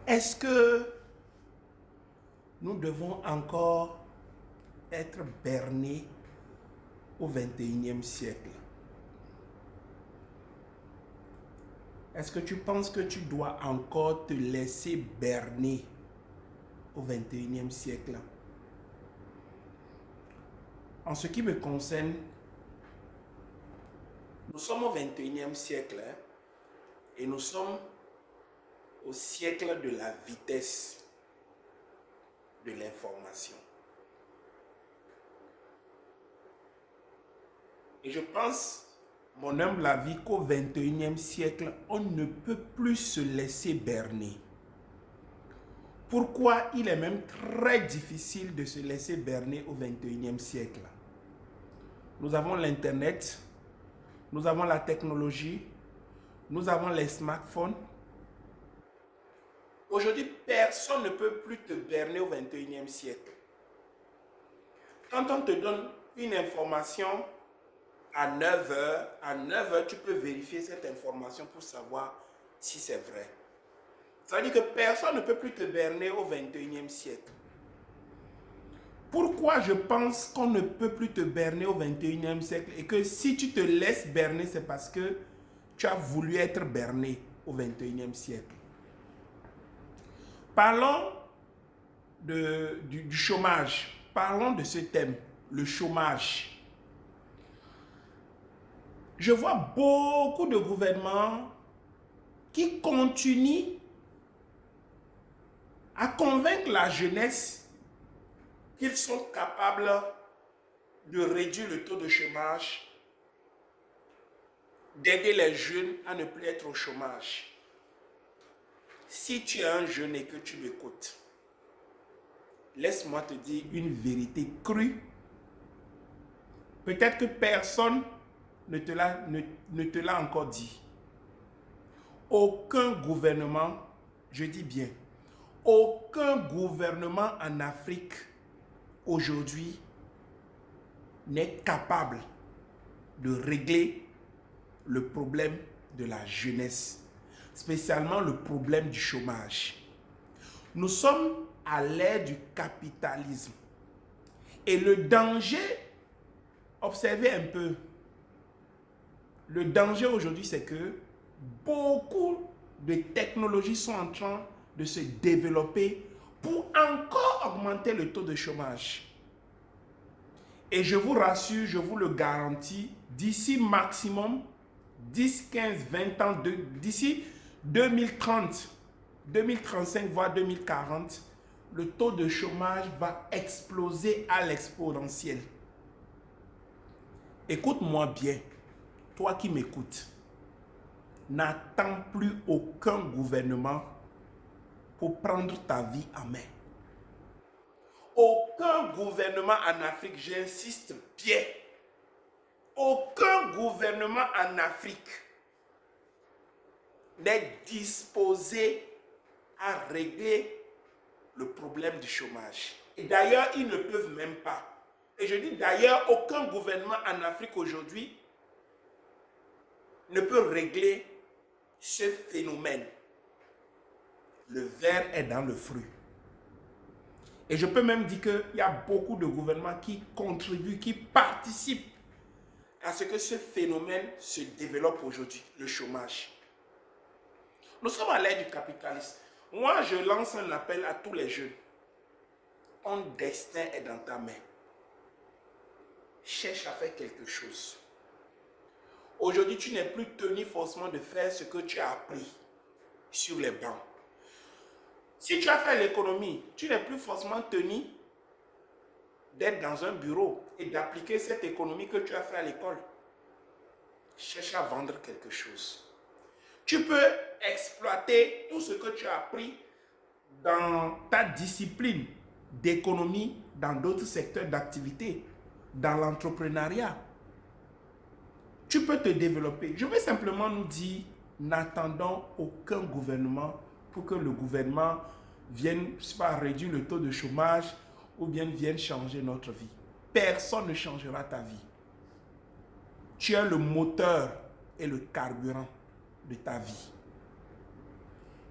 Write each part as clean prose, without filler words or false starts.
Est-ce que nous devons encore être bernés au 21e siècle? Est-ce que tu penses que tu dois encore te laisser berner au 21e siècle? En ce qui me concerne, nous sommes au 21e siècle et nous sommes au siècle de la vitesse de l'information. Et je pense, mon humble avis, qu'au 21e siècle, on ne peut plus se laisser berner. Pourquoi il est même très difficile de se laisser berner au 21e siècle? Nous avons l'Internet, nous avons la technologie, nous avons les smartphones. Aujourd'hui, personne ne peut plus te berner au 21e siècle. Quand on te donne une information à 9h, tu peux vérifier cette information pour savoir si c'est vrai. Ça veut dire que personne ne peut plus te berner au 21e siècle. Pourquoi je pense qu'on ne peut plus te berner au 21e siècle et que si tu te laisses berner, c'est parce que tu as voulu être berné au 21e siècle. Parlons du chômage. Parlons de ce thème, le chômage. Je vois beaucoup de gouvernements qui continuent à convaincre la jeunesse qu'ils sont capables de réduire le taux de chômage, d'aider les jeunes à ne plus être au chômage. Si tu es un jeune et que tu m'écoutes, laisse-moi te dire une vérité crue. Peut-être que personne ne te l'a encore dit. Aucun gouvernement, je dis bien, aucun gouvernement en Afrique aujourd'hui n'est capable de régler le problème de la jeunesse, spécialement le problème du chômage. Nous sommes à l'ère du capitalisme. Et le danger, observez un peu, le danger aujourd'hui, c'est que beaucoup de technologies sont en train de se développer pour encore augmenter le taux de chômage. Et je vous rassure, je vous le garantis, d'ici maximum 10, 15, 20 ans, d'ici 2030, 2035, voire 2040, le taux de chômage va exploser à l'exponentielle. Écoute-moi bien, toi qui m'écoutes, n'attends plus aucun gouvernement pour prendre ta vie en main. Aucun gouvernement en Afrique, j'insiste bien, aucun gouvernement en Afrique n'est disposé à régler le problème du chômage. Et d'ailleurs, ils ne peuvent même pas. Et je dis d'ailleurs, aucun gouvernement en Afrique aujourd'hui ne peut régler ce phénomène. Le ver est dans le fruit. Et je peux même dire qu'il y a beaucoup de gouvernements qui contribuent, qui participent à ce que ce phénomène se développe aujourd'hui, le chômage. Nous sommes à l'ère du capitalisme. Moi, je lance un appel à tous les jeunes. Ton destin est dans ta main. Cherche à faire quelque chose. Aujourd'hui, tu n'es plus tenu forcément de faire ce que tu as appris sur les bancs. Si tu as fait l'économie, tu n'es plus forcément tenu d'être dans un bureau et d'appliquer cette économie que tu as fait à l'école. Cherche à vendre quelque chose. Tu peux exploiter tout ce que tu as appris dans ta discipline d'économie dans d'autres secteurs d'activité, dans l'entrepreneuriat. Tu peux te développer. Je vais simplement nous dire, n'attendons aucun gouvernement pour que le gouvernement vienne, je sais pas, réduire le taux de chômage ou bien vienne changer notre vie. Personne ne changera ta vie. Tu es le moteur et le carburant de ta vie.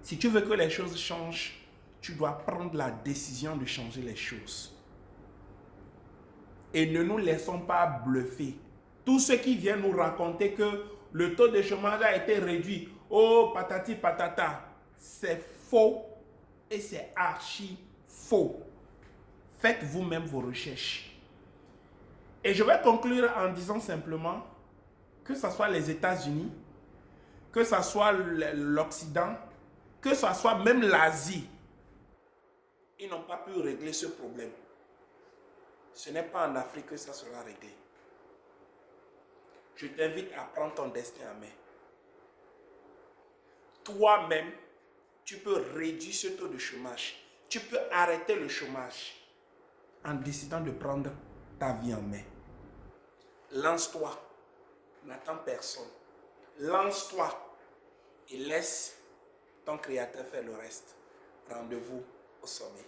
Si tu veux que les choses changent, tu dois prendre la décision de changer les choses. Et ne nous laissons pas bluffer. Tous ceux qui viennent nous raconter que le taux de chômage a été réduit, oh patati patata, c'est faux et c'est archi faux. Faites vous-même vos recherches. Et je vais conclure en disant simplement que ce soit les États-Unis, que ce soit l'Occident, que ce soit même l'Asie, ils n'ont pas pu régler ce problème. Ce n'est pas en Afrique que ça sera réglé. Je t'invite à prendre ton destin en main. Toi-même, tu peux réduire ce taux de chômage. Tu peux arrêter le chômage en décidant de prendre ta vie en main. Lance-toi. N'attends personne. Lance-toi et laisse ton Créateur faire le reste. Rendez-vous au sommet.